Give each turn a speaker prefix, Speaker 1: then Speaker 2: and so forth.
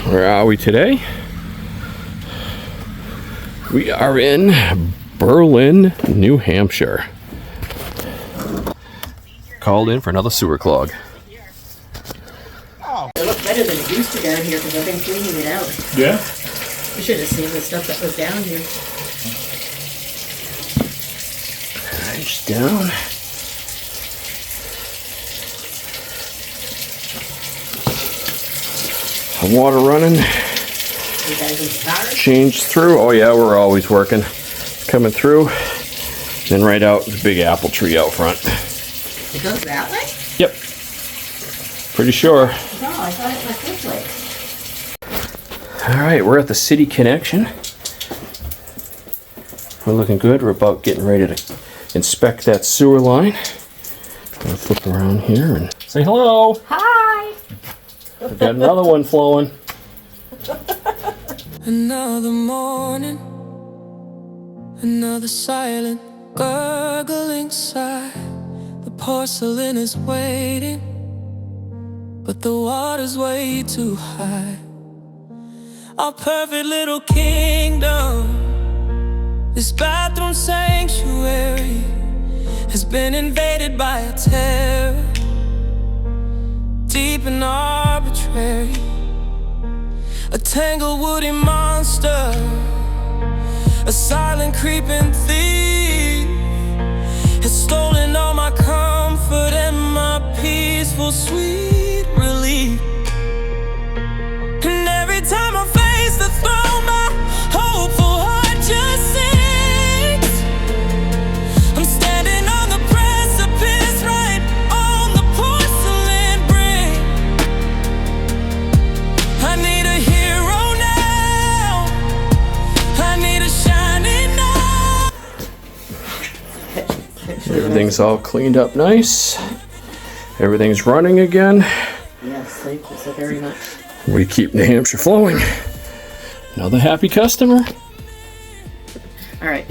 Speaker 1: Where are we today? We are in Berlin, New Hampshire. Called in for another sewer clog.
Speaker 2: Oh. It looked better than it used to down here because I've been cleaning it out.
Speaker 3: Yeah?
Speaker 2: You should have seen the stuff that was down here.
Speaker 1: Just down. The water running.
Speaker 2: You guys in the car?
Speaker 1: Changed through. Oh yeah, we're always working. Coming through. Then right out the big apple tree out front.
Speaker 2: It goes that way?
Speaker 1: Yep. Pretty sure.
Speaker 2: No, I thought it went this way.
Speaker 1: Alright, we're at the city connection. We're looking good. We're about getting ready to inspect that sewer line. Gonna flip around here and say hello.
Speaker 2: Hi!
Speaker 1: We've got another one flowing.
Speaker 4: Another morning, another silent gurgling sigh. The porcelain is waiting, but the water's way too high. Our perfect little kingdom, this bathroom sanctuary, has been invaded by a terror, deep and arbitrary. A tangled woody monster, a silent creeping thief, has stolen all my comfort and my peaceful sweet relief. And every time I face the throne, my hopeful heart just sinks. I'm standing on the precipice, right on the porcelain brink. I need a hero now, I need a shining knight.
Speaker 1: Everything's all cleaned up nice. Everything's running again.
Speaker 2: Yes, thank you so very much.
Speaker 1: We keep New Hampshire flowing. Another happy customer.
Speaker 2: All right.